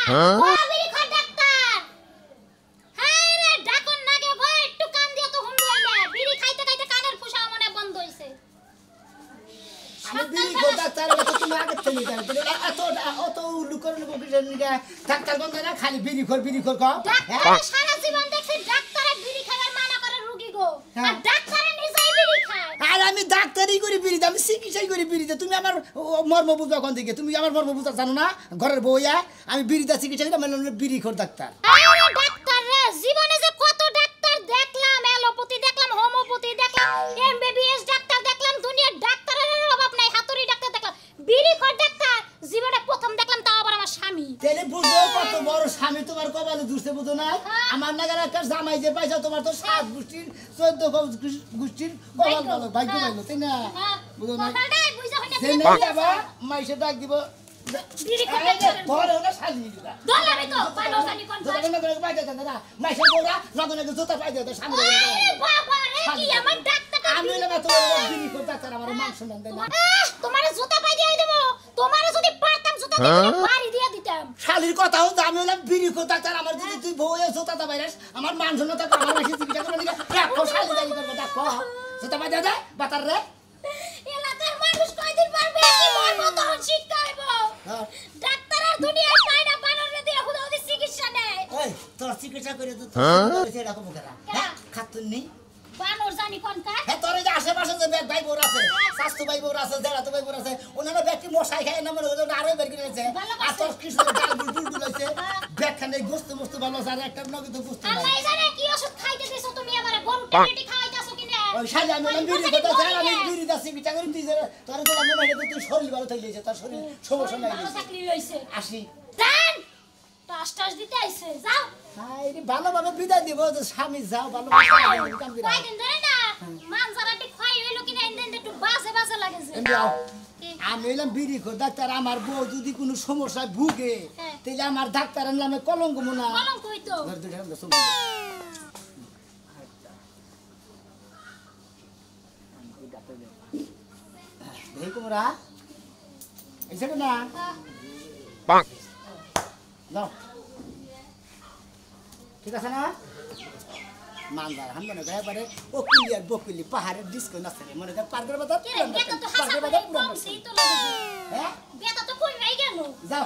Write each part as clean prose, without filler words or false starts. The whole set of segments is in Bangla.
ও বিড়ি খায় ডাক্তার হায় রে ডাকন নাগে গো একটু কান দিও তো হুম বইলে বিড়ি খাইতে খাইতে কানের ফুসা মনে বন্ধ হইছে আমি বিড়ি খাই ডাক্তার এটা তো তুমি আগে থেকে জানো তুমি অত লুকর লুকর নিগা ডাক্তার বন্ধ না খালি বিড়ি খোর কও ডাক্তার সারা জীবন দেখছি ডাক্তারে বিড়ি খাবার মানা করে রোগী গো আর ডাক্তারে নিজেই বিড়ি খায় আর আমি ডাক্তারই করি বিড়ি আমি চিকিৎসাই করি বিড়িতে তুমি আমার মর্ম বুঝবা কোন দিকে তুমি আমার মর্ম বুঝা জানো না ঘরের বউয়া আমি বিড়িতে চিকিৎসা করি মানে বিড়ি খোর ডাক্তার আরে ডাক্তার রে জীবনে যে কত ডাক্তার দেখলাম এলোপ্যাথি দেখলাম হোমিওপ্যাথি দেখলাম এমবিবিএস ডাক্তার দেখলাম দুনিয়ার ডাক্তারের অভাব নাই হাতুড়ি ডাক্তার দেখলাম বিড়ি খোর ডাক্তার জীবনে প্রথম দেখলাম তাও আবার আমার স্বামী তেলে বুঝো কত বড় স্বামী তোমার কপালে দুসতে বুঝো না আমার নাগার একটা জামাই যে পাইছো তোমার তো 7 গোষ্ঠীর 14 গোষ্ঠীর কপাল ভালো ভাগ্য ভালো তাই না বুঝো না জেনে যাবা মাইসে ডাক দিব বিড়ি খোর ডাক্তার ধরে না সাজিয়ে দিবা দল আমি তো পালো জানি কোন ধরে না করে পাইতে না মাইসে গোরা নগনে জুতা পাইতে তো সামনে বাবা রে কি আমার ডাক্তারটা আমি লাগা তোমার বিড়ি খোর ডাক্তার আমার মাংস নাম দেয় না তোমারে জুতা পাই দিয়ে দেব তোমারে যদি পারতাম জুতা দিয়ে বাড়ি দিয়ে দিতাম শালির কথা হল আমি হলাম বিড়ি খোর ডাক্তার আমার যদি তুই বউয়ে জুতা তা বাইরাস আমার মান সম্মান তো আমার মাসে চিকিৎসা করে নিগা রাখো শালি যাই করবে দেখো জুতা পাই দে বাতার রে এলাকার মানুষ কয়দিন পারবে কি মরবো তখন শিক্ষা হইব ডাক্তারের দুনিয়ায় পায় না বানরে দিয়ে হুদাহুদি চিকিৎসা নেয় ওই তোর চিকিৎসা করে তো সেটা কম করা হ্যাঁ খাতুন নি বানর জানি কোন কাজ হ্যাঁ তোর এই যে আশেপাশে যে ভাই বোর আছে স্বাস্থ্য ভাই বোর আছে জেলা তো ভাই বোর আছে ওনারা ব্যক্তি মশাই খায় না মনে হলো আরো বের করে আছে আর তোর কৃষ্ণ ডাল বুলবুল হইছে ব্যাখানে গোস্ত মস্ত ভালো আছে আর একটা নগদ গোস্ত নাই আল্লাহ জানে কি ওষুধ খাইতে দিছো তুমি আমারে গরু টেটি খাওয়াইতাছো কিনা ওই শালি আমি বিড়ি কথা স্যার আমি বিড়ি দাসি বিচা করি তুই তোর তো মনে হয় তুই শরীর ভালো থাকলেছে তোর শরীর সমস্যা নাই ভালো চাকরি হইছে আসি জান টাস দিতে আইছে যাও হাই রে ভালোভাবে বিদায় দিব যে স্বামী যাও ভালো কাম করি কয়দিন ধরে না মানজারাটি খাই হইলো কিনা এন্দেন একটু বাজে লাগেছে আমি হইলাম বিড়ি খোর ডাক্তার আমার বউ যদি কোনো সমস্যায় ভুগে তাহলে আমার ডাক্তার নামে কলঙ্ক মোনা কলঙ্ক হইতো এই কুমড়া এই সেটা না যাও ঠিক আছে না মানদার হাম মনে করে এবারে ওকুলি আর বকুলি পাহাড়ের ডিস্কো নাচে মনে করে পার করে বাজার বেটা তো হাসা করে বমসি তো লাগে হ্যাঁ বেটা তো কই রাই গেল যাও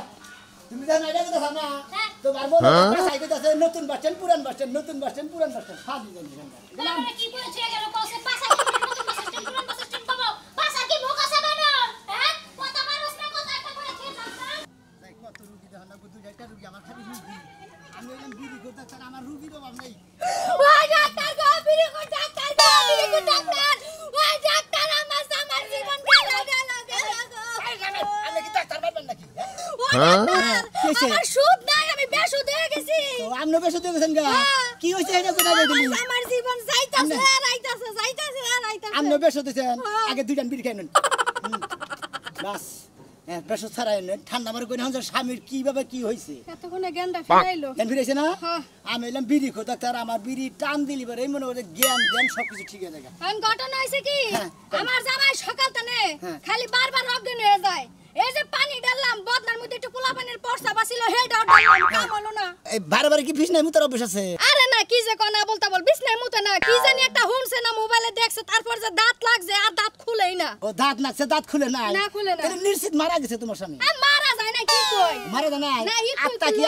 তুমি জানো এটা কথা না তো বারবো পাসাই কইতাছে নতুন বাস স্ট্যান্ড পুরান বাস স্ট্যান্ড নতুন বাস স্ট্যান্ড পুরান বাস স্ট্যান্ড ফাদি দেন আমরা কি বলছি গেল কসে পাসা কি নতুন বাস স্ট্যান্ড পুরান বাস স্ট্যান্ড পাবো পাসা কি ভোগ আছে বানো হ্যাঁ কথা মানুষ না কথা একটা করে খেয়ে থাকতা তাই কত রুগী দেখো না দুই একটা রুগী আমার খালি রুগী আমি হলাম বিড়ি করতে স্যার আমার রুগীর অভাব নাই ওই ডাক্তার গো বিড়ি কর ডাক্তার গো বিড়ি কর ডাক্তার ওই ডাক্তার আমার জীবন গেল আমি কি ডাক্তার পারবেন নাকি আমার সুদ নাই আমি বেসুদ হয়ে গেছি আপনি বেসুদ হয়ে গেছেন গা কি হইছে এটা কোথা থেকে দিলি আমার জীবন যাইতাছে আর আইতাছে আপনি বেসুদ হইছেন আগে দুইটান বিড়ি খাইলেন বাস হ্যাঁ বেসুদ ছাড়াই নেন ঠান্ডা মারে কই না স্বামীর কিভাবে কি হইছে এতক্ষণে জ্ঞানটা ফিরাইলো জ্ঞান ফিরাইছে না আমি এলাম বিড়ি খো ডাক্তার আমার বিড়ি টান দিলি পারে এই মনে করে জ্ঞান সবকিছু ঠিক হয়ে যায় এখন ঘটনা হইছে কি আমার জামাই সকাল তানে খালি বারবার অজ্ঞান হয়ে যায় এই যে পানি ঢাললাম বদনার মধ্যে একটু পোলা পানির পর্সা বাছিল হেডা ঢাললাম কাম হলো না এই বারে কি বিছনায় মুতার অভ্যাস আছে আরে না কি যে কোনা বলতা বল বিছনায় মুতে না কি জানি একটা হুনছে না মোবাইলে দেখছে তারপর যে দাঁত লাগছে আর দাঁত খুলেই না ও দাঁত লাগছে দাঁত খুলে না না খুলে না তাহলে নিশ্চিত মারা গেছে তোমার স্বামী মারা যায় না কি কই মারা যায় না আত্মা কি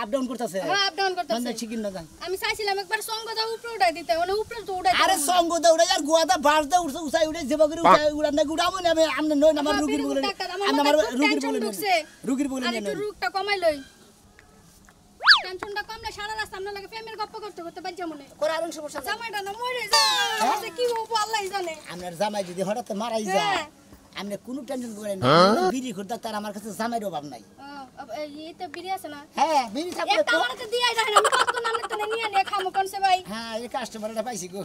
আপ ডাউন করতেছে হ্যাঁ আপ ডাউন করতেছে মানে ঠিক না যায় আমি চাইছিলাম একবার সঙ্গ দাও উপরে উঠাই দিতে মানে উপরে তো উঠাই আরে সঙ্গ দাও উড়াই আর গোয়াদা বাস দাও উঠাই উড়ে যেবা করে উড়ান না উড়াবো না আমি নই আমার রোগীর বলে আমার রোগীর বলে একটু রোগটা কমাই লই টেনশনটা কমলে সারা রাত সামনে লাগে ফ্যামিলির গপ্প করতে করতে বাজ্জা মনে করে আর সমস্যা জামাইটা না মরে যায় কি হবো আল্লাহই জানে আপনার জামাই যদি হঠাৎ মারাই যায় আপনি কোনো টেনশন করেন না বিড়ি খুঁজতে তার আমার কাছে জামাইর অভাব নাই এই তো বিড়ি আছে না হ্যাঁ বিড়ি থাকলে তো আমারে তো দিয়াই যায় না আমি কত নামে তো নিয়ে নিয়ে খামু কোনছে ভাই হ্যাঁ এই কাস্টমারটা পাইছি গো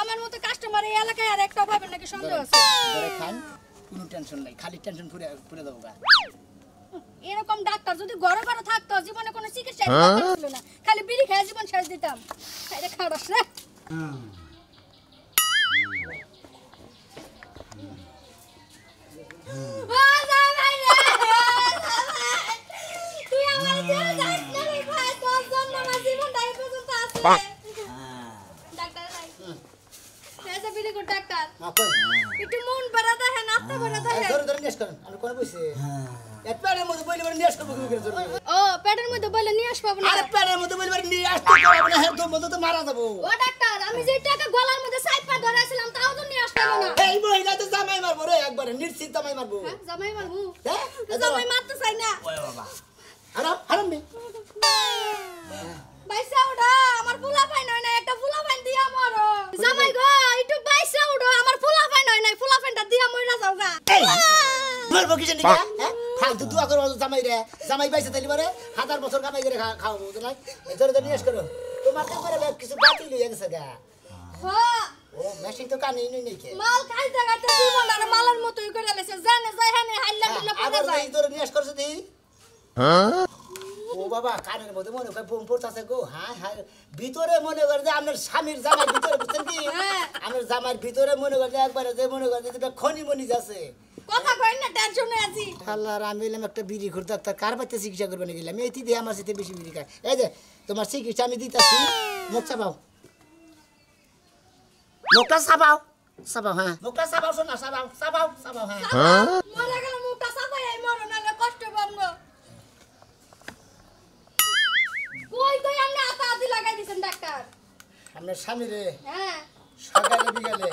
আমার মতো কাস্টমার এই এলাকায় আর একটা পাবেন নাকি সন্দেহ আছে ধরে খান কোনো টেনশন নাই খালি টেনশন পুরে দেবো গা এরকম ডাক্তার যদি ঘরে ঘরে থাকতো জীবনে কোনো চিকিৎসা করতে না খালি বিড়ি খেয়ে জীবন শেষ দিতাম খাইরে খাড়াস রে তুই আমার ডাক্তার নাই এসে বিলি কর ডাক্তার না কই একটু মন বাড়াতে হ্যাঁ নাস্তা বাড়াতে হ্যাঁ ধরে ধরে নিয়ে করেন আমি কোন কইছে এক পেটের মধ্যে বইলে বলে নিয়ে আসবো কি করে ধরে ও পেটের মধ্যে বলে নিয়ে আসবো না আরে পেটের মধ্যে বলে নিয়ে আসতে পারবো না হেড মধ্যে তো মারা যাবো ও ডাক্তার আমি যে টাকা গলার মধ্যে সাইপা ধরেছিলাম তাও তো নিয়ে আসতে না এই মহিলা তো জামাই মারবো রে একবারে নিশ্চিত জামাই মারবো হ্যাঁ জামাই মারবো হ্যাঁ জামাই মারতে চাই না ওরে বাবা আরে হারামি বাইসা উড়া আমার ফুলা পাই নয় না একটা ফুলা পাই দিয়া মরো জামাই গো একটু বাইসা উড়ো আমার ফুলা পাই নয় না ফুলা পাইটা দিয়া মইরা যাও গা মারবো কি জানি হ্যাঁ ফালতু দুয়া করো জামাই রে জামাই বাইসে তাইলি পারে 1000 বছর কামাই করে খাওয়াবো তো নাই ধরে ধরে নিয়ে করো তোমার তো করে কিছু বাতি লইয়া গেছে গা হ্যাঁ ও মেশিন তো কানে নেই কে মাল খাইতে খাইতে জীবন আর মালের মতোই করে লেছে জানে যাই হানে হাইলা দিলে পড়ে আবার যায় এই ধরে নিয়ে করছে দি ও বাবা কানের মধ্যে মনে হয় বোম পড়তাছে গো হ্যাঁ হ্যাঁ ভিতরে মনে করে যে আপনার স্বামীর জামার ভিতরে বুঝছেন কি আমার জামার ভিতরে মনে করে যে একবারে যে মনে করে যে খনি মনি যাচ্ছে কথা কই না টেনশনে আছি আল্লাহর আমি এলাম একটা বিড়ি ঘুর ডাক্তার কার বাচ্চা চিকিৎসা করবে না গেলাম এই দিয়ে আমার সাথে বেশি বিড়ি খায় এই যে তোমার চিকিৎসা আমি দিতেছি মুখ চাপাও মুখটা চাপাও চাপাও হ্যাঁ মুখটা চাপাও শোনা চাপাও চাপাও চাপাও হ্যাঁ মরে গেল মুখটা সাফাই আই মরো নালে কষ্ট পাবো কই কই আপনি আতা আদি লাগাই দিছেন ডাক্তার আপনার স্বামী রে হ্যাঁ সকালে বিকালে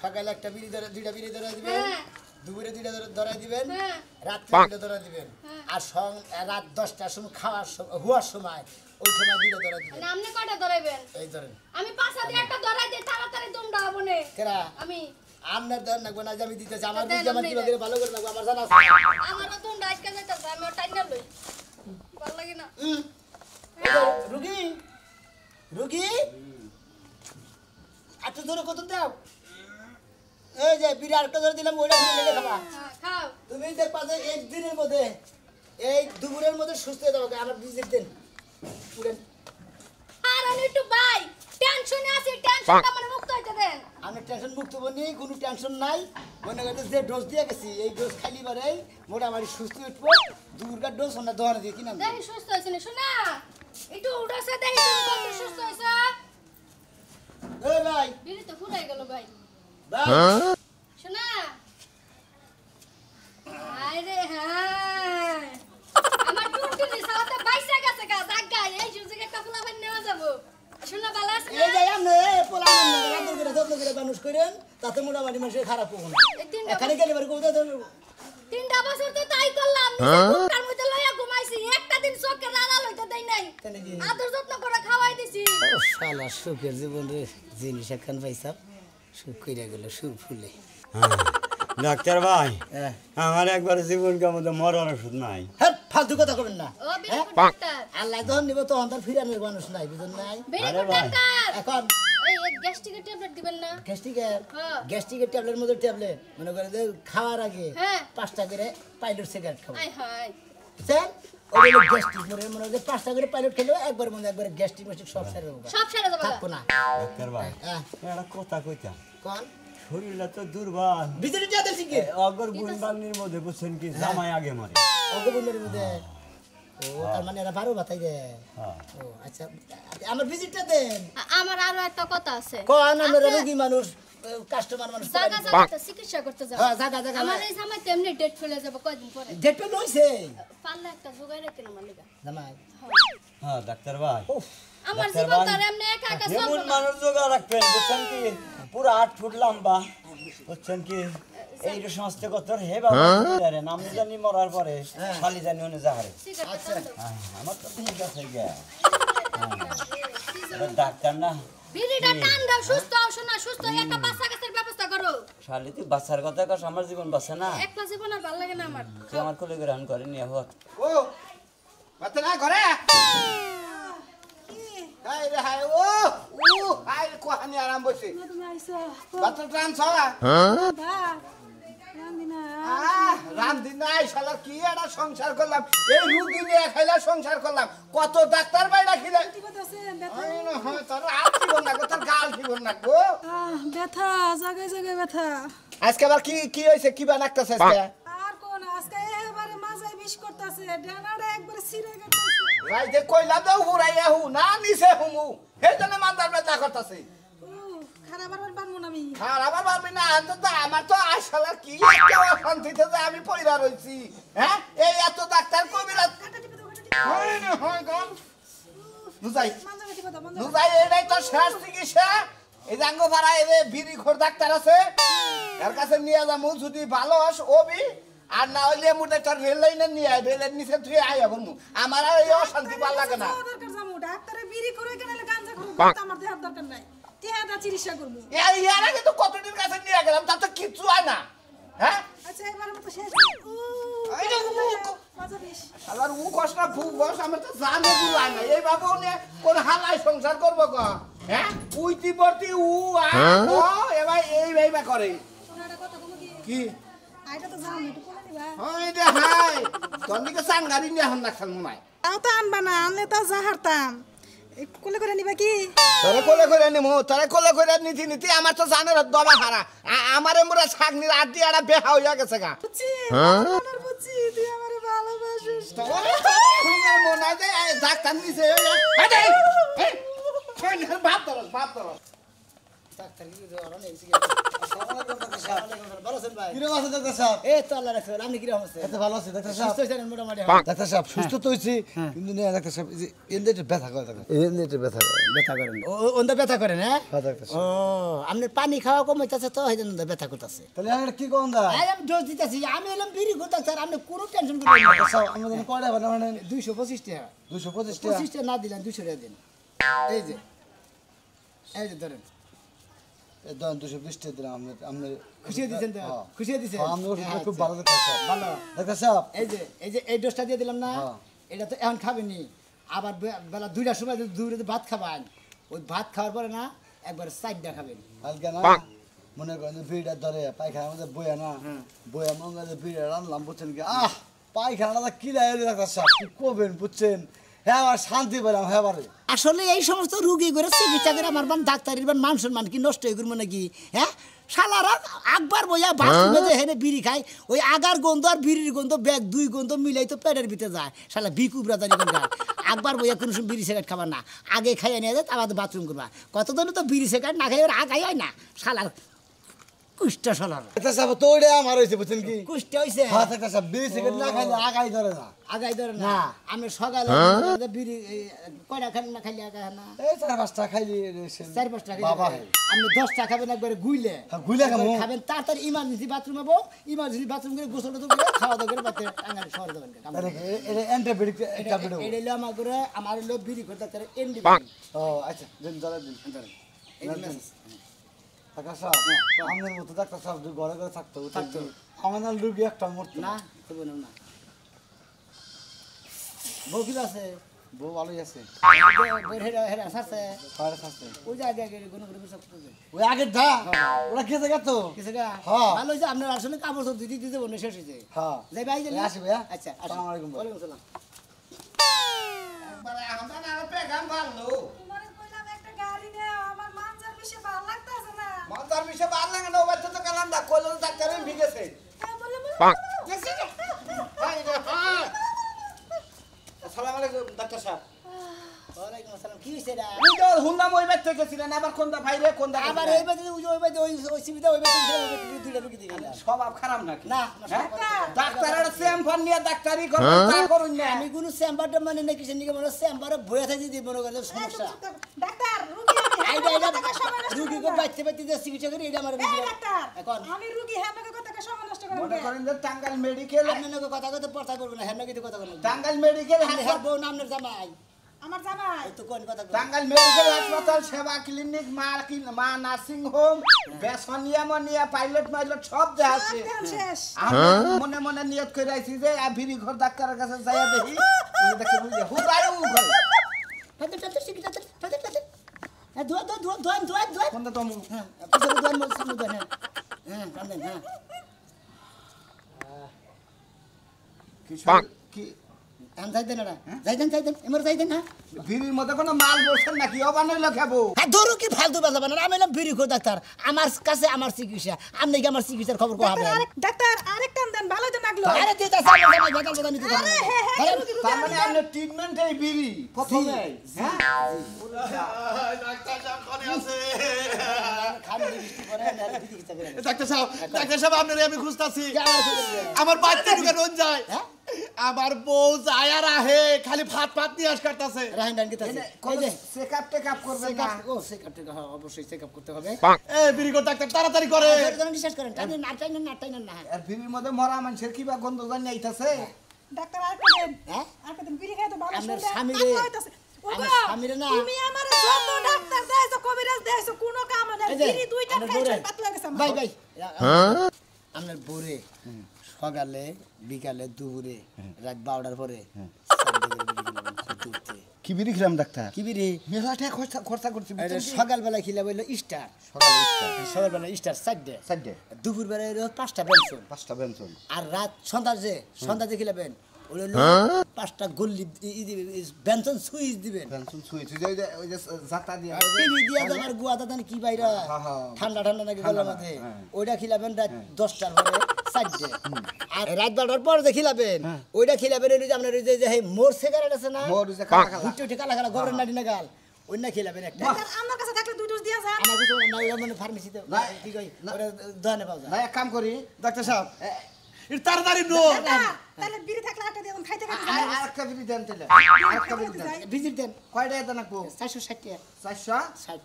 সকালে একটা বিড়ি ধরে দুইটা বিড়ি ধরে দিবেন হ্যাঁ দুপুরে দুইটা ধরে দিবেন হ্যাঁ রাত্রে দুইটা ধরে দিবেন আর রাত 10টার সময় খাওয়ার সময় হুয়ার সময় ওই সময় দুইটা ধরে দিবেন মানে আপনি কয়টা ধরাইবেন এই ধরেন আমি পাঁচা দিয়ে একটা ধরাই দিই তাড়াতাড়ি তোমরা হবনে কেরা আমি আপনার ধর নাকবো না যে আমি দিতেছি আমার দেন, বুঝি আমার আপনি কিভাবে ভালো করে লাগবো আমার জানা আছে আমারও তোমরা আজকে যাইতাছে আমি টাইনা লই ভালো লাগে না এই যে, রুগী রুগী একটু ধরে কত দাও এই যে বিড়ি আরেকটা ধরে দিলাম ওইটা লেগে খাবা হ্যাঁ, খাও তুমি দেখবা যে একদিনের মধ্যে এই দুপুরের মধ্যে সুস্থ হয়ে যাবে আমার ভিজিট দিন পুরেন আর আমি একটু ভাই টেনশনে আছি টেনশনটা মানে মুক্ত হইতে দেন আমি টেনশন মুক্ত বনি কোনো টেনশন নাই মনে করতে যে ডোজ দিয়ে গেছি এই ডোজ খালি বারে মোটামুটি সুস্থ উঠবো দুর্গার ডোজ ওনার দোকানে দিয়ে কিনা দেখি সুস্থ হইছে না শোনা একটু উড়াছে দেখি তুমি কত সুস্থ হইছে এই ভাই বিড়ি তো ফুরাই গেল ভাই ভাই শোনা আরে হ্যাঁ আমার টুনটুনি সাথে বাইসা গেছে গা জায়গা এই সুযোগে একটা ফুলা ভাই নেওয়া যাবো শোনা ভালো আছে এই যে আপনি পোলা রান্না করে যত্ন করে মানুষ করেন তাতে মোটামুটি মানুষের খারাপ হবো না এখানে গেলে এবার কোথায় তিনটা বছর তো তাই করলাম তার মধ্যে লইয়া ঘুমাইছি একটা দিন চোখে লালা লইতে দেই নাই আদর যত্ন করে খাওয়াই দিছি ও শালা সুখের জীবন রে জিনিস একখান পাইছাম সুখ কইরা গেল সুর ফুলে ডাক্তার ভাই হ্যাঁ আমার একবার জীবন কেমন মরার ওষুধ নাই হ্যাঁ ফালতু কথা করবেন না ও বিড়ি ডাক্তার আল্লাহ যখন নিব তখন তার ফিরানোর মানুষ নাই বুঝুন নাই বিড়ি আরে ভাই। ডাক্তার এখন এই গ্যাস্ট্রিকের ট্যাবলেট দিবেন না গ্যাস্ট্রিকের হ্যাঁ। গ্যাস্ট্রিকের ট্যাবলেট মধ্যে ট্যাবলেট মনে করে যে খাওয়ার আগে হ্যাঁ 5টা করে পাইলট সিগারেট খাবো আয় হায় বুঝছেন ওই হলো গ্যাস্ট্রিক মনে হয় যে 5টা করে পাইলট খেলে একবার মনে একবার গ্যাস্ট্রিক মাস্টিক সব সেরে দেবো সব সেরে যাবে থাকবো না ডাক্তার ভাই হ্যাঁ একটা কথা কইতাম কোন শরীরটা তো দুর্বল ভিতরে যাতে শিখে অগর বুন বাগনির মধ্যে বুঝছেন কি জামাই আগে মরে অগবনের মধ্যে ও তার মানে এরা বারো বাতাই দে হ্যাঁ। ও আচ্ছা আমার ভিজিটটা দেন আমার আরো একটা কথা আছে কোন আমরা রোগী মানুষ কাস্টমার মানুষ জায়গা জায়গাতে চিকিৎসা করতে যাব হ্যাঁ জায়গা জায়গা আমার এই সময় তেমনি ডেট ফেলে যাব কয়দিন পরে ডেট পেল হইছে পারলে একটা জোগাড় রাখেন আমার লিগা জামাই হ্যাঁ ডাক্তার ভাই উফ আমার ডাক্তার জীবন ভাই, তার এমনি একা একা এমন চলবে না মানুষ জোগা রাখবেন বুঝছেন কি পুরো 8 ফুট লম্বা বুঝছেন কি এই যে সমস্ত কথা হে বাবা নাম জানি মরার পরে খালি জানি উনি যাহারে সিগারেট আচ্ছা। টান দাও। আমার তো ঠিক আছে গে ডাক্তার না বিড়িটা টান দাও সুস্থ হও শোনা সুস্থ হয়ে একটা বাচ্চা কাছের ব্যবস্থা করো শালি তুই বাচ্চার কথা কস আমার জীবন বাঁচে না একটা জীবন আর ভালো লাগে না আমার তুই আমার কোলে গ্রহণ করে নিয়ে হোক ও বাত না ঘরে হাই রে হাই ও হাই কোহানি আরাম বসে বাত ট্রান্স হওয়া রামদিন নাই শালা কি একটা সংসার করলাম এই রুগী নিয়ে খাইলা সংসার করলাম কত ডাক্তার বাইরা খিলে তোর হাত জীবন না তোর গাল জীবন না গো ব্যথা জায়গায় জায়গায় ব্যথা আজকে আবার কি হয়েছে কি বানাকতেছে আজকে আর কোন আজকে এবারে মাজায় বিষ করতেছে ডানাটা একবারে ছিঁড়ে গেছে রাইতে কইলা দাও হুরাইয়া হু না নিছে হুমু হেজনে মাথার ব্যথা করতেছে খারাপ আর পারবো না আমি আর আবার পারবি না তো আমার তো আশালা কি শান্তিতে যে আমি পয়রা রইছি হ্যাঁ এই এত ডাক্তার কবিরাজ হয় না হয় গো বুঝাই বুঝাই এটাই তো শেষ চিকিৎসা এই জাঙ্গো ভাড়া এই বিড়ি খোর ডাক্তার আছে এর কাছে নিয়ে যাবো যদি ভালো হস ওবি আর না হইলে মুদে তোর রেল লাইনে নিয়ে আয় রেলের নিচে তুই আয় এখন আমার আর এই অশান্তি ভালো লাগে না দরকার জামু ডাক্তারে বিড়ি করে কেন গাঞ্জা করে আমার দেহার দরকার নাই টিহাটা চিকিৎসা করব এর আগে তো কতদিন কাছে নিয়ে গেলাম তার তো কিচ্ছু হয় না হ্যাঁ আচ্ছা এবার মতো শেষ আবার উ কষ্ট ভুক বস আমার তো জানে বুঝায় না এই বাবু নে কোন হালাই সংসার করবো ক হ্যাঁ উইতি পড়তি উ ও এবার এই ভাইবা করে কি আইটা তো জানো একটু কোলে দিবা ওই রে হাই তোর দিকে সাংগারি নিয়ে এখন না খাল মনে তাও তো আনবা না আনলে তাও যা হারতাম কোলে করে নিবা কি তোরে কোলে করে নিমু তোরে কোলে করে নিতি নিতি আমার তো জানের দবা হারা আমারে মোরা ছাগনির আড্ডি আড়া বেহা হইয়া গেছে গা বুঝছি আমার বুঝছি তুই আমারে ভালোবাসিস তোরে খুঁজে মনে দে ডাক্তার নিছে বাপ ধরো ডাক্তার কি ধরো নেই ভালো আছেন ভাই কিরকম আছে ডাক্তার সাহেব? এই তো আল্লাহ রাখছে আপনি কিরকম আছেন এত ভালো আছে ডাক্তার সাহেব? সুস্থ আছেন মোটামুটি ডাক্তার সাহেব সুস্থ তো হয়েছি কিন্তু না ডাক্তার সাহেব এই যে এন্ডে একটু ব্যথা করে ডাক্তার এন্ডে একটু ব্যথা করে ব্যথা করেন ওন্দা ব্যথা করেন হ্যাঁ হ্যাঁ ডাক্তার ও আপনি পানি খাওয়া কমাইতেছে তো হয়তো ওন্দা ব্যথা করতেছে তাহলে আমরা কি কোন দা আমি ডোজ দিতেছি আমি এলাম বিড়ি করতে স্যার আপনি কোনো টেনশন করবেন না ডাক্তার সাহেব আমাদের কয়টা বানা মানে 225 টাকা 225 টাকা 25 টাকা না দিলেন 200 টাকা দিন এই যে ধরেন এই ধরেন 220 টাকা দিলাম আমরা খুশি দিয়েছেন তো খুশি দিয়েছেন আমরা ওষুধটা খুব ভালো ডাক্তার সাহেব ভালো ডাক্তার সাহেব এই যে এই ডোজটা দিয়ে দিলাম না হ্যাঁ। এটা তো এখন খাবেনি আবার বেলা 2টার সময় যদি দুপুরে ভাত খাবেন ওই ভাত খাওয়ার পরে না একবার 4টা খাবেন হালকা না মনে করেন যে ভিড়টা ধরে পায়খানা আমাদের বইয়া না বইয়া মঙ্গলে ভিড়ে রানলাম বুঝছেন কি পায়খানাটা কি লাগে ডাক্তার সাহেব কি করবেন বুঝছেন হ্যাঁ আর শান্তি পেলাম হ্যাঁ বারে আসলে এই সমস্ত রুগী করে চিকিৎসা করে আমার ডাক্তারের মান সম্মান কি নষ্ট হয়ে করবো নাকি হ্যাঁ শালারা একবার বইয়া বাথরুমে যে হেনে বিড়ি খায় ওই আগার গন্ধ আর বিড়ির গন্ধ ব্যাগ দুই গন্ধ মিলাই তো পেটের ভিতরে যায় শালা বিকুবরা জানি কোনটা একবার বইয়া কোনো সময় বিড়ি সিগারেট খাবার না আগে খাইয়ে নিয়ে যায় আবার বাথরুম করবা কতদিন তো বিড়ি সিগারেট না খাই আগাই হয় না শালার কুষ্টা শালার ডাক্তার সাহেব তো ওইটা আমার হয়েছে বুঝছেন কি কুষ্টা হইছে হ্যাঁ ডাক্তার সাহেব বিড়ি সিগারেট না খাইলে আগাই ধরে না আগাই ধরে না আমি সকালে বিড়ি কয়টা খান না খাইলে আগা না এই 4-5টা খাইলি 4-5টা বাবা আপনি 10টা খাবেন একবারে গুইলে গুইলে খাবো। খাবেন তাড়াতাড়ি ইমার্জেন্সি বাথরুম যাবো ইমার্জেন্সি বাথরুম করে গোসল করে খাওয়া দাওয়া করে বাতে টাঙ্গালে শহর দেবেন এটা অ্যান্টিবায়োটিক ট্যাবলেট এটা হলো আমার করে আমার হলো বিড়ি করতে তার এন্ডি ও আচ্ছা দিন জলে দিন এই ডাক্তার সাহেব আমাদের মতো ডাক্তার সাহেব যদি ঘরে ঘরে থাকতো আমাদের রুগী একটা মরতো না তো বলুন না বউ কি আছে বউ ভালোই আছে হেরা হেরা আছে সাড়ে সাতটা ওই যে আগে আগে কোনো করে সব করতে ওই আগের ধা ওরা খেতে গেত কিছু গা হ্যাঁ। ভালো হইছে আপনার আসলে কাপড় সব দিতে দিতে বনে শেষ হইছে হ্যাঁ যাই ভাই যাই আসি ভাইয়া আচ্ছা আসসালামু আলাইকুম ভাই। ওয়ালাইকুম আসসালাম একবারে আমরা না পেগাম ভালো তোমারে কইলাম একটা গাড়ি দাও আমার মানজার বেশি ভালো লাগতাছে না মাতার বিষয় ভালো লাগে না ওবার তো কালাম দা কইলো ডাক্তারে ভিগেছে তাই বলে হাই রে হাই আসসালামু আলাইকুম ডাক্তার সাহেব ওয়ালাইকুম আসসালাম কি হইছে রে আমি তো হুন্দাম ওই বাইতে গেছিলেন আবার কোনটা ভাই রে কোনটা আবার এই বাজে ওই বাজে ওই সুবিধা ওই বাজে দুইটা রুগী দিবেন স্বভাব খারাপ নাকি না ডাক্তারের চেম্বার নিয়ে ডাক্তারি করবে তা করুন না আমি কোনো চেম্বারটা মানে না কিসের নিকে মনে চেম্বারে বইয়া থাকি দিয়ে মনে করেন সমস্যা ডাক্তার রুগী আইডা আইডা রুগী কো বাইতে বাইতে যে চিকিৎসা করি এটা আমার রুগী ডাক্তার এখন আমি রুগী হ্যাঁ কথা সময় নষ্ট করে মনে করেন যে টাঙ্গাইল মেডিকেল আপনি নাকি কথা কথা পড়তা করবেন না হ্যাঁ নাকি কথা বলবেন টাঙ্গাইল মেডিকেল হ্যাঁ হাসপাতাল বউ নামের জামাই আমার জামাই এই তো কোন কথা টাঙ্গাইল মেডিকেল হাসপাতাল সেবা ক্লিনিক মা নার্সিং হোম বেসনিয়া মনিয়া পাইলট মাইলট সব দেয়া আছে শেষ আমি মনে মনে নিয়ত করে আইছি যে ভিরি ঘর ডাক্তারের কাছে যাইয়া দেখি উনি দেখে বুঝে হুদাই উ ঘর তাতে তাতে চিকিৎসা তাতে তাতে হ্যাঁ দোয়া কোনটা তুমি হ্যাঁ পিছনে দোয়া মল সামনে দোয়া হ্যাঁ কান্দেন হ্যাঁ কি আমি যাইতেন না যাইতেন এমর যাইতেন না ভিরির মধ্যে কোনো মাল বসছেন নাকি অবানইল খাবো হ্যাঁ ধরো কি ফালতু বাজাবেন আমি এলাম বিড়ি খো ডাক্তার আমার কাছে আমার চিকিৎসা আপনি কি আমার চিকিৎসার খবর কো হবে ডাক্তার আরেকটা দেন ভালোই তো লাগলো আরে দিতে সামনে জামাই বেতন কথা নিতে আরে হে হে রুগী তার মানে আপনার ট্রিটমেন্ট এই বিড়ি প্রথমে হ্যাঁ ডাক্তার সাহেব কোনে আছে খালি বৃষ্টি করে না দিতে ইচ্ছা করে ডাক্তার সাহেব আপনারে আমি খুঁজতাছি আমার বাচ্চা ঢুকে রোজ যায় আমার বউ যায় আর আহে খালি ভাত নিয়ে আস করতেছে রাহিন ডান গিতে আছে এই যে চেকআপ টেকআপ করবেন না ও চেকআপ অবশ্যই চেকআপ করতে হবে এ বিড়ি কর ডাক্তার তাড়াতাড়ি করে বিশ্বাস করেন টাইনেন না আর বিড়ির মধ্যে মরা মানুষের কি বা গন্ধ জানি আইতাছে ডাক্তার আর করেন হ্যাঁ আর কদিন বিড়ি খাই তো ভালো আপনার শুনলে স্বামীরে হইতাছে আমার স্বামীরে না তুমি আমার যত ডাক্তার দেইছো কবিরাজ দেইছো কোনো কাম না এই যে, বিড়ি দুইটা আপনার খাইছো বউরে। পাতলা গেছে আমার ভাই আপনার বোরে সকালে বিকালে দুপুরে রাত 12টার পরে কি বিড়ি খেলাম ডাক্তার কি বিরি মেলাটা খরচা করছি সকালবেলা খিলা বললো স্টার সকালবেলা স্টার 4টে সাইডে দুপুর বেলা 5টা বেনসন 5টা বেনসন আর রাত সন্ধ্যাতে খিলাবেন ওই 5টা গল্লি বেনসন সুইচ দিবেন বেনসন সুইচ ওই যে জাতা দিয়ে টিভি দিয়া আমার গুয়া দাদান কি বাইরা হ্যাঁ। ঠান্ডা নাকি ঠান্ডা গলার না, মধ্যে হ্যাঁ। ওইটা খিলাবেন রাত 10টার পরে 4টে আর রাত 12টার পর যে খিলাবেন ওইটা খিলাবেন ওই যে আপনার ওই যে মোর সিগারেট আছে না মোর যে কালা কালা উঠে কালা কালা গবরের নাড়ি না গাল ওই না খিলাবেন একটা ডাক্তার আমার কাছে থাকলে দুই ডোজ দিয়া যান আমার কিছু না মানে ফার্মেসিতে কি কই ওরা দোকানে পাওয়া যায় না এক কাম করি ডাক্তার সাহেব এর তাড়াতাড়ি নো তাহলে বিড়ি থাকলে একটা দিয়ে খাইতে খাইতে আর একটা বিড়ি দেন তাহলে আরেকটা বিড়ি দেন ভিজিট দেন কয়টা দেন আপু 460 টাকা 400 60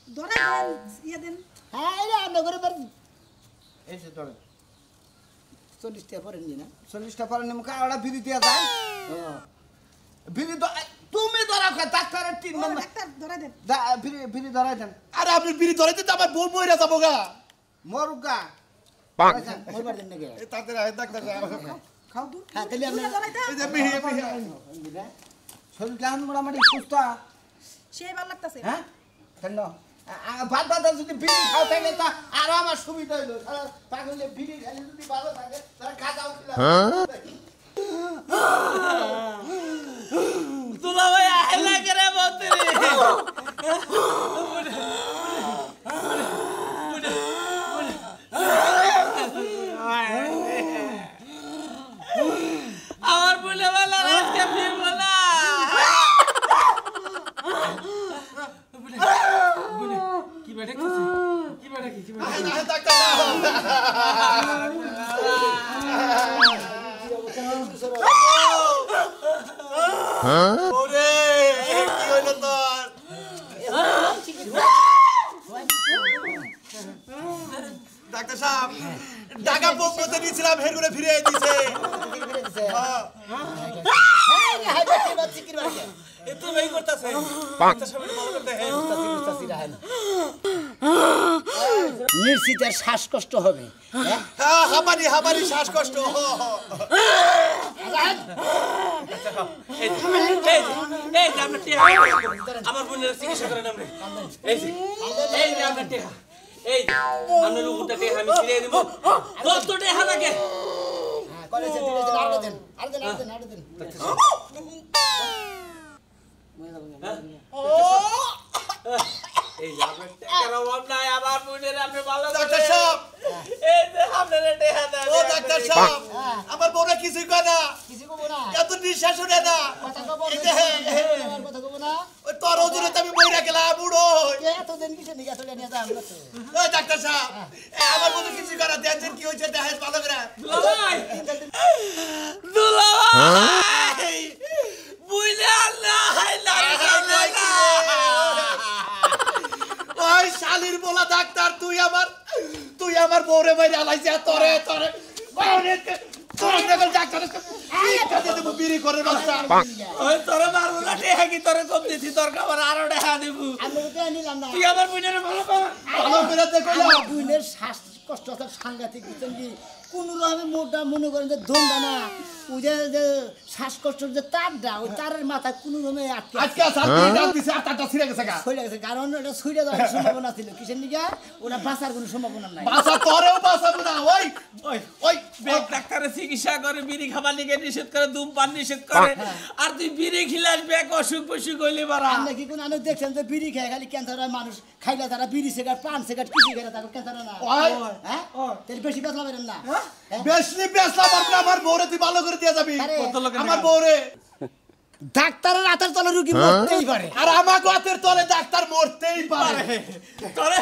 ধরে দেন ইয়া দেন হ্যাঁ এটা আমরা করে বার এই যে ধরেন 40 টাকা পরে নি না 40টা পরে নিমকা ওটা বিড়ি দিয়ে যায় বিড়ি তুমি ধরা ডাক্তারের ও, ট্রিটমেন্ট ডাক্তার ধরে দেন বিড়ি ধরাই দেন আরে আপনি বিড়ি ধরে দিতে আমার বউ মইরা যাবো গা মরুগা ওই বার দেন নাকি এ তাড়াতাড়ি আয় ডাক্তার সাহেব খাও দু হ্যাঁ তাহলে আমরা ধরে দেন এই যে বিহি শরীর কেমন মোটামুটি সুস্থ সেই ভালো লাগতাছে হ্যাঁ কেন ভাত ভাত যদি বিড়ি খাও তাহলে তা আরো আমার সুবিধা হইলো পাগলে বিড়ি খাইলে যদি ভালো থাকে তাহলে খাওয়াও তুলা ভাই আহেলা করে বলতে আমার বলে বলা আজকে ফিরবো না কি বেটা কি বেটা ডাক্তার সাহেব ওরে কি হইলো তোর ডাক্তার সাহেব টাকা পক্ষতে নিয়েছিলাম হের করে ফিরে দিছে এত বেই করতেছে ডাক্তার সাহেব ভালো করতে হ্যাঁ নিশ্চিতের শ্বাসকষ্ট হবে হ্যাঁ হাবারি শ্বাসকষ্ট আমার বোনের চিকিৎসা করেন আমরা এই যে আপনার টেহা এই যে আপনার উপরটা টেহা আমি ছিড়ে দেবো কত টেহা লাগে কলেজে দিলে আর দেন এই যে আপনার টেকার অভাব নাই আমার বোনের আপনি ভালো ডাক্তার সাহেব এই যে আপনার টেহা দেন ও ডাক্তার সাহেব আমার বউরা কিছুই কয় না কিছু কব না এত নিঃশ্বাস উঠে না কথা কব এই যে কথা কব না ওই তোর ওজনে তো আমি বইরা গেলাম বুড়ো এত দিন কিসে নিয়ে চলে নিয়ে যা আমরা তো ওই ডাক্তার সাহেব আমার বউ কিছু করে দেখছেন কি হয়েছে দেখেন ভালো করে দুলাভাই বুঝলে আল্লাহ ওই শালির বলা ডাক্তার তুই আমার বউরে বাইরে আলাইছে তোরে ডাক্তার বিড়ি করে বাচ্চা ওই তোরে মারবো না টেহা কি তোরে কম দিছি তোর খাবার আরো টেহা দেবো আমি তো নিলাম না তুই আমার বোনের ভালো কর ভালো করে দেখো আমার বুনের শ্বাসকষ্ট তো সাংঘাতিক বুঝছেন কি কোন রকমের মোটা মনে করেন যে দমটা না ওই যে শ্বাসকষ্টের যে তারটা ওই তারের মাথায় কোনো রকমে আটকে আজকে স্যার তুই ডাক দিছে আর তারটা ছিঁড়ে গেছে গা ছুঁড়ে গেছে কারণ এটা ছুঁড়ে দেওয়ার সম্ভাবনা ছিল কিসের নিকা ওটা বাঁচার কোনো সম্ভাবনা নাই বাসা তোরেও বাসাবো না ওই ওই বেগ ডাক্তারে চিকিৎসা করে বিড়ি খাবার লিগে নিষেধ করে ধূমপান নিষেধ করে আর তুই বিড়ি খিলাস বেগ অসুখ বসুখ হইলে বারা আপনি কি কোন আনন্দ দেখছেন যে বিড়ি খায় খালি ক্যান্সার হয় মানুষ খাইলে তারা বিড়ি সিগারেট পান সিগারেট কিছু খেলে তারা ক্যান্সার হয় না ওই হ্যাঁ তাহলে বেশি বেতলা বেরেন না বেশি বেশলা পারবে আমার বউরে তুই ভালো করে দিয়ে যাবি আরে, আমার বউরে ডাক্তারের হাতের তলে রুগী মরতেই পারে আর আমার গাতের তলে ডাক্তার মরতেই পারে করে